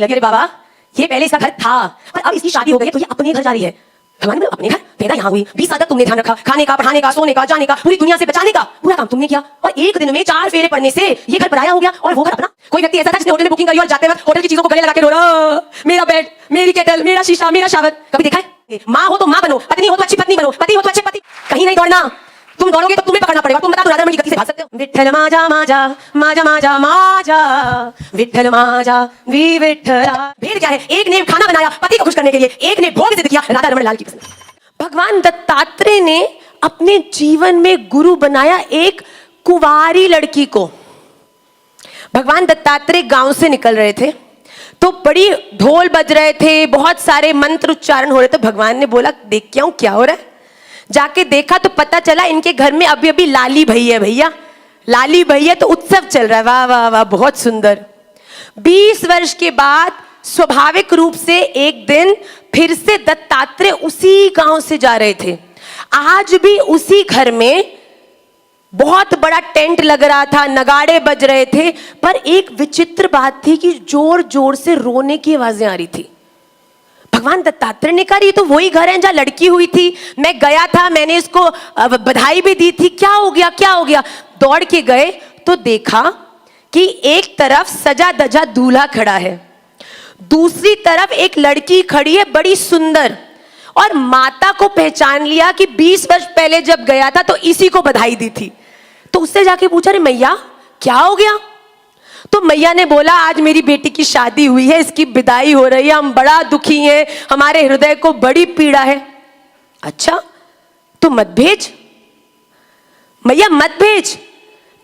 लगी अरे बाबा ये पहले इसका घर था और अब इसकी शादी हो गई है तो ये अपने घर जा रही है। भगवान ने बोला अपने घर पैदा यहाँ हुई, 20 साल तक तुमने ध्यान रखा, खाने का, पढ़ाने का, सोने का, जाने का, पूरी दुनिया से बचाने का पूरा काम तुमने किया और एक दिन में 4 फेरे पड़ने से ये घर पराया हो गया और वो घर अपना। कोई व्यक्ति ऐसा था जिसने होटल में बुकिंग करी और जाते वक्त होटल की चीजों को गले लगा के रो रहा, मेरा बेड, मेरी केटल, मेरा शीशा, मेरा शावर। कभी देखा है? माँ हो तो माँ बनो, पत्नी हो तो अच्छी पत्नी बनो, पति हो तो अच्छे पति। कहीं नहीं दौड़ना, तुम दौड़ोगे तो तुम्हें पकड़ना पड़ेगा। तुम बता दो राधा रमण की गति से भाग सकते हो? विठ्ठल माजा माजा माजा माजा माजा विठ्ठल माजा वी विठ्ठला। भेद क्या है? एक ने खाना बनाया पति को खुश करने के लिए, एक ने भोग सिद्ध किया राधा रमण लाल की पसंद। भगवान दत्तात्रेय ने अपने जीवन में गुरु बनाया एक कुंवारी लड़की को। भगवान दत्तात्रेय गांव से निकल रहे थे तो बड़ी ढोल बज रहे थे, बहुत सारे मंत्र उच्चारण हो रहे थे। भगवान ने बोला देख क्या हूं, क्या हो रहा है? जाके देखा तो पता चला इनके घर में अभी अभी लाली भई है। भैया लाली भई है तो उत्सव चल रहा है। वाह वाह वाह, बहुत सुंदर। 20 वर्ष के बाद स्वाभाविक रूप से एक दिन फिर से दत्तात्रेय उसी गांव से जा रहे थे। आज भी उसी घर में बहुत बड़ा टेंट लग रहा था, नगाड़े बज रहे थे, पर एक विचित्र बात थी कि जोर जोर से रोने की आवाजें आ रही थी। भगवान दत्तात्रेय ने कहा ये तो वही घर है जहां लड़की हुई थी, मैं गया था, मैंने इसको बधाई भी दी थी, क्या हो गया क्या हो गया? दौड़ के गए तो देखा कि एक तरफ सजा धजा दूल्हा खड़ा है, दूसरी तरफ एक लड़की खड़ी है बड़ी सुंदर, और माता को पहचान लिया कि 20 वर्ष पहले जब गया था तो इसी को बधाई दी थी। तो उससे जाके पूछा अरे मैया क्या हो गया? तो मैया ने बोला आज मेरी बेटी की शादी हुई है, इसकी विदाई हो रही है, हम बड़ा दुखी हैं, हमारे हृदय को बड़ी पीड़ा है। अच्छा तो मत भेज मैया, मत भेज,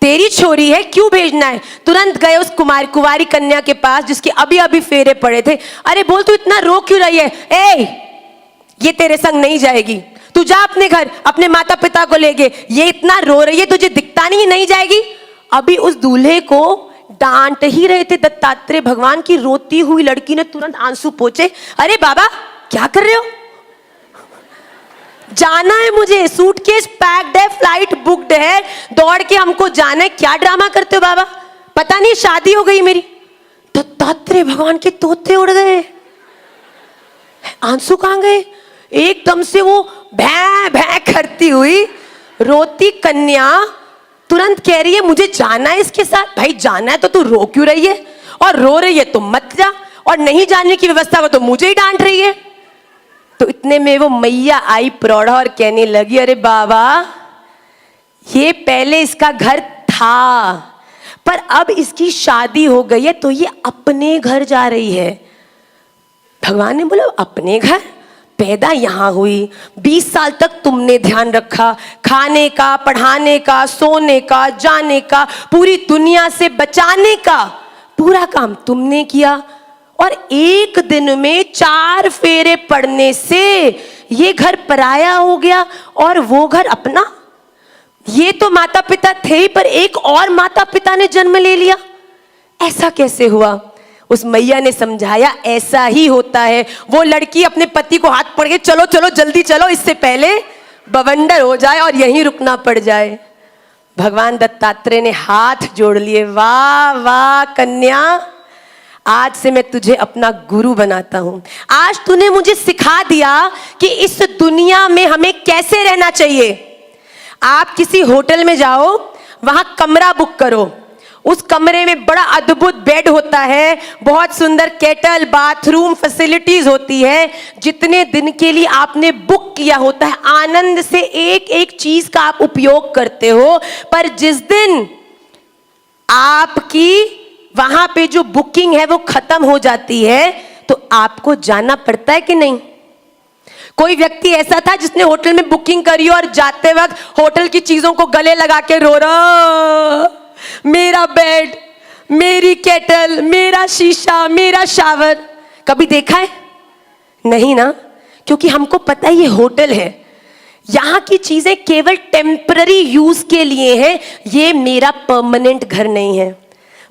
तेरी छोरी है, क्यों भेजना है? तुरंत गए उस कुंवारी कन्या के पास जिसके अभी अभी फेरे पड़े थे। अरे बोल तू इतना रो क्यों रही है? ए ये तेरे संग नहीं जाएगी, तू जा अपने घर, अपने माता पिता को लेके। ये इतना रो रही है, तुझे दिखता नहीं जाएगी? अभी उस दूल्हे को डांट ही रहे थे दत्तात्रेय भगवान की रोती हुई लड़की ने तुरंत आंसू पोंछे। अरे बाबा क्या कर रहे हो? जाना है मुझे, सूटकेस पैक्ड है, फ्लाइट बुक्ड है, दौड़ के हमको जाना है, क्या ड्रामा करते हो बाबा? पता नहीं शादी हो गई मेरी। दत्तात्रेय भगवान के तोते उड़ गए, आंसू कहां गए? एकदम से वो भैं भैं करती हुई रोती कन्या तुरंत कह रही है मुझे जाना है इसके साथ। भाई जाना है तो तू रो क्यों रही है? और रो रही है तो मत जा, और नहीं जाने की व्यवस्था हो तो मुझे ही डांट रही है। तो इतने में वो मैया आई प्रौढ़ा और कहने लगी अरे बाबा ये पहले इसका घर था, पर अब इसकी शादी हो गई है तो ये अपने घर जा रही है। भगवान ने बोला अपने घर? पैदा यहां हुई, 20 साल तक तुमने ध्यान रखा, खाने का, पढ़ाने का, सोने का, जाने का, पूरी दुनिया से बचाने का पूरा काम तुमने किया, और एक दिन में 4 फेरे पड़ने से ये घर पराया हो गया और वो घर अपना। ये तो माता पिता थे ही, पर एक और माता पिता ने जन्म ले लिया, ऐसा कैसे हुआ? उस मैया ने समझाया ऐसा ही होता है। वो लड़की अपने पति को हाथ पकड़ के चलो चलो जल्दी चलो, इससे पहले बवंडर हो जाए और यहीं रुकना पड़ जाए। भगवान दत्तात्रेय ने हाथ जोड़ लिए, वाह वाह कन्या, आज से मैं तुझे अपना गुरु बनाता हूं। आज तूने मुझे सिखा दिया कि इस दुनिया में हमें कैसे रहना चाहिए। आप किसी होटल में जाओ, वहां कमरा बुक करो, उस कमरे में बड़ा अद्भुत बेड होता है, बहुत सुंदर केटल, बाथरूम फैसिलिटीज होती है। जितने दिन के लिए आपने बुक किया होता है आनंद से एक एक चीज का आप उपयोग करते हो, पर जिस दिन आपकी वहां पे जो बुकिंग है वो खत्म हो जाती है तो आपको जाना पड़ता है कि नहीं? कोई व्यक्ति ऐसा था जिसने होटल में बुकिंग करी और जाते वक्त होटल की चीजों को गले लगा के रो रहा, मेरा बेड, मेरी केटल, मेरा शीशा, मेरा शावर। कभी देखा है? नहीं ना, क्योंकि हमको पता है ये होटल है, यहां की चीजें केवल टेम्पररी यूज के लिए हैं, ये मेरा परमानेंट घर नहीं है।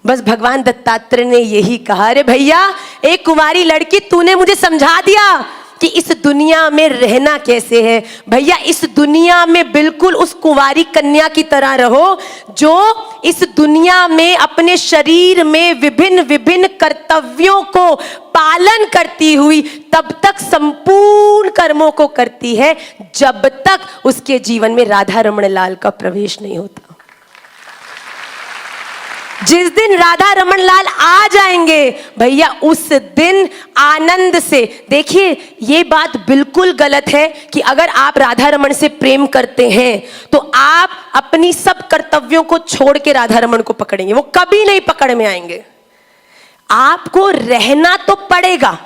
बस भगवान दत्तात्रेय ने यही कहा, अरे भैया एक कुंवारी लड़की, तूने मुझे समझा दिया कि इस दुनिया में रहना कैसे है। भैया इस दुनिया में बिल्कुल उस कुंवारी कन्या की तरह रहो जो इस दुनिया में अपने शरीर में विभिन्न विभिन्न कर्तव्यों को पालन करती हुई तब तक संपूर्ण कर्मों को करती है जब तक उसके जीवन में राधा रमण लाल का प्रवेश नहीं होता। जिस दिन राधा रमण लाल आ जाएंगे भैया उस दिन आनंद से, देखिए ये बात बिल्कुल गलत है कि अगर आप राधा रमण से प्रेम करते हैं तो आप अपनी सब कर्तव्यों को छोड़ के राधा रमण को पकड़ेंगे, वो कभी नहीं पकड़ में आएंगे। आपको रहना तो पड़ेगा,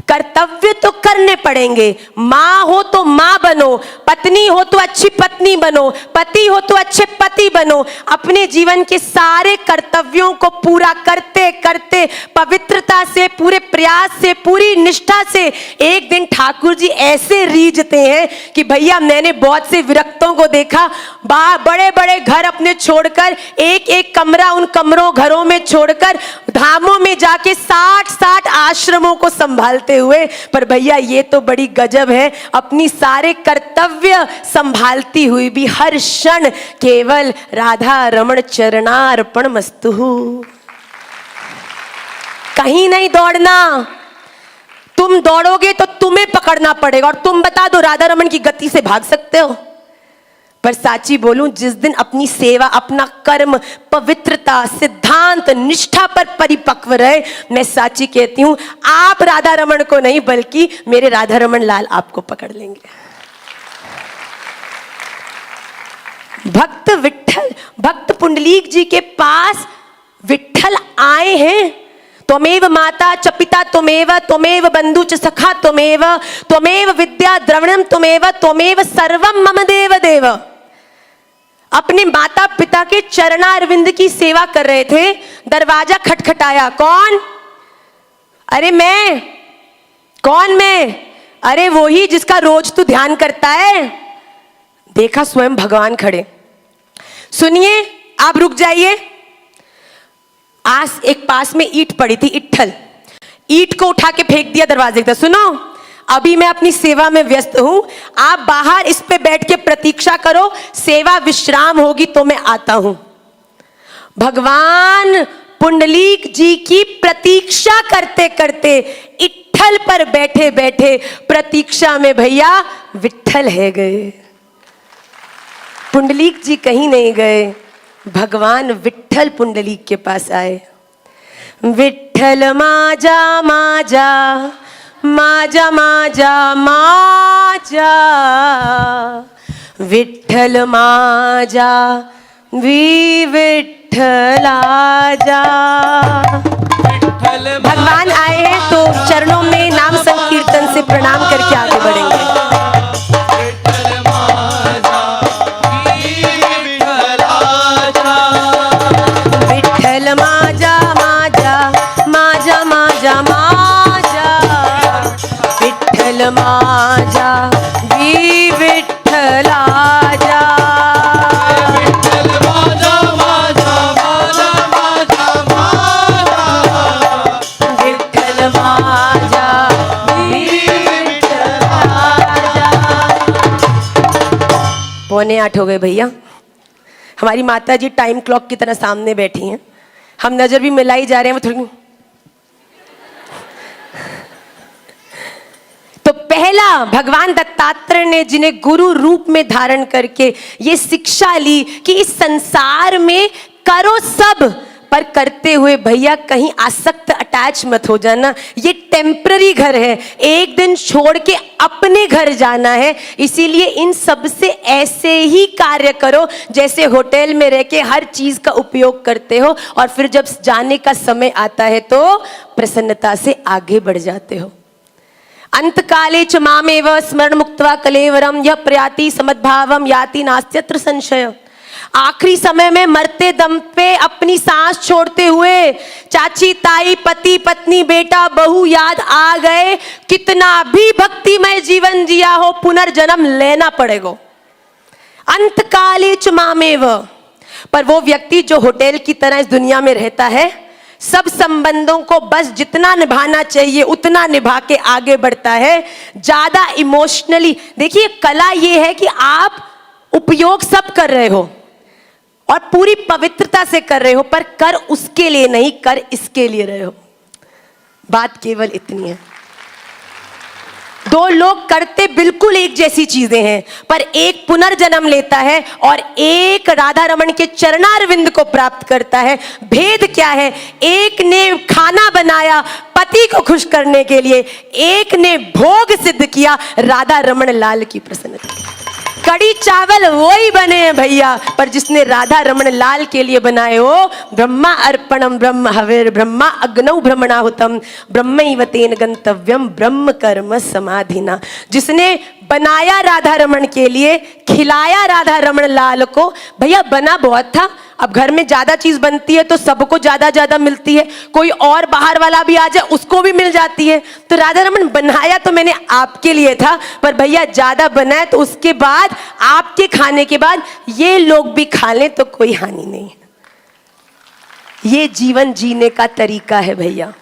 कर्तव्य तो करने पड़ेंगे। माँ हो तो माँ बनो, पत्नी हो तो अच्छी पत्नी बनो, पति हो तो अच्छे पति बनो। अपने जीवन के सारे कर्तव्यों को पूरा करते करते पवित्रता से, पूरे प्रयास से, पूरी निष्ठा से एक दिन ठाकुर जी ऐसे रीझते हैं कि भैया मैंने बहुत से विरक्तों को देखा, बड़े बड़े घर अपने छोड़कर, एक एक कमरा उन घरों में छोड़कर धामों में जाके 60-60 आश्रमों को संभालते हुए, पर भैया ये तो बड़ी गजब है, अपनी सारे कर्तव्य संभालती हुई भी हर क्षण केवल राधा रमण चरणार्पण मस्तु। कहीं नहीं दौड़ना, तुम दौड़ोगे तो तुम्हें पकड़ना पड़ेगा। और तुम बता दो राधा रमण की गति से भाग सकते हो? पर साची बोलूं, जिस दिन अपनी सेवा, अपना कर्म पवित्रता, सिद्धांत, निष्ठा पर परिपक्व रहे, मैं साची कहती हूं आप राधा रमण को नहीं बल्कि मेरे राधा रमण लाल आपको पकड़ लेंगे। भक्त विट्ठल, भक्त पुंडलीक जी के पास विट्ठल आए हैं। त्वमेव माता च पिता त्वमेव, त्वमेव बंधु च सखा त्वमेव, त्वमेव विद्या द्रविणम त्वमेव, त्वमेव सर्वम मम देव देव। अपने माता पिता के चरणारविंद की सेवा कर रहे थे, दरवाजा खटखटाया। कौन? अरे मैं। कौन मैं? अरे वो ही जिसका रोज तू ध्यान करता है। देखा स्वयं भगवान खड़े। सुनिए, आप रुक जाइए। आज एक पास में ईंट पड़ी थी, इट्ठल, ईंट को उठा के फेंक दिया दरवाजे की तरफ। सुनो, अभी मैं अपनी सेवा में व्यस्त हूं, आप बाहर इस पे बैठ के प्रतीक्षा करो, सेवा विश्राम होगी तो मैं आता हूं। भगवान पुंडलीक जी की प्रतीक्षा करते करते इट्ठल पर बैठे बैठे प्रतीक्षा में भैया विट्ठल है गए। पुंडलीक जी कहीं नहीं गए, भगवान विट्ठल पुंडलीक के पास आए। विट्ठल माजा माजा माजा माजा माजा, विट्ठल माजा विट्ठल आजा। भगवान आए हैं तो चरणों में नाम संकीर्तन से प्रणाम करके आगे बढ़ेंगे। विट्ठल माजा माजा माजा माजा माजा, विट्ठल माजा विट्ठल आजा। विट्ठल माजा माजा माजा माजा माजा, विट्ठल माजा विट्ठल आजा। 7:45 हो गए भैया। हमारी माता जी टाइम क्लॉक की तरह सामने बैठी हैं, हम नजर भी मिलाई जा रहे हैं। वो थोड़ी तो पहला भगवान दत्तात्रेय ने, जिन्हें गुरु रूप में धारण करके ये शिक्षा ली कि इस संसार में करो सब, पर करते हुए भैया कहीं आसक्त अटैच मत हो जाना। ये टेम्पररी घर है, एक दिन छोड़ के अपने घर जाना है। इसीलिए इन सब से ऐसे ही कार्य करो जैसे होटल में रह के हर चीज का उपयोग करते हो, और फिर जब जाने का समय आता है तो प्रसन्नता से आगे बढ़ जाते हो। अंत काले च मामेव स्मरण मुक्त्वा कलेवरम यह प्रयाति समद्भावम याति नास्त्यत्र संशय। आखिरी समय में मरते दम पे अपनी सांस छोड़ते हुए चाची ताई पति पत्नी बेटा बहू याद आ गए, कितना भी भक्तिमय जीवन जिया हो पुनर्जन्म लेना पड़ेगा। अंत काले च मामेव। पर वो व्यक्ति जो होटल की तरह इस दुनिया में रहता है, सब संबंधों को बस जितना निभाना चाहिए उतना निभा के आगे बढ़ता है, ज्यादा इमोशनली। देखिए कला ये है कि आप उपयोग सब कर रहे हो और पूरी पवित्रता से कर रहे हो, पर कर उसके लिए नहीं, कर इसके लिए रहे हो। बात केवल इतनी है। दो लोग करते बिल्कुल एक जैसी चीजें हैं, पर एक पुनर्जन्म लेता है और एक राधा रमन के चरणारविंद को प्राप्त करता है। भेद क्या है? एक ने खाना बनाया पति को खुश करने के लिए, एक ने भोग सिद्ध किया राधा रमन लाल की प्रसन्नता। कड़ी चावल वही बने हैं भैया, पर जिसने राधा रमन लाल के लिए बनाए हो। ब्रह्मा अर्पणम ब्रह्म हविर ब्रह्मा अग्नौ ब्रह्मणाहुतम ब्रह्मैव तेन गंतव्यम ब्रह्म कर्म समाधिना। जिसने बनाया राधा रमन के लिए, खिलाया राधा रमन लाल को। भैया बना बहुत था, अब घर में ज्यादा चीज बनती है तो सबको ज्यादा ज्यादा मिलती है, कोई और बाहर वाला भी आ जाए उसको भी मिल जाती है। तो राधा रमन बनाया तो मैंने आपके लिए था, पर भैया ज्यादा बनाए तो उसके बाद आपके खाने के बाद ये लोग भी खा लें तो कोई हानि नहीं है। ये जीवन जीने का तरीका है भैया।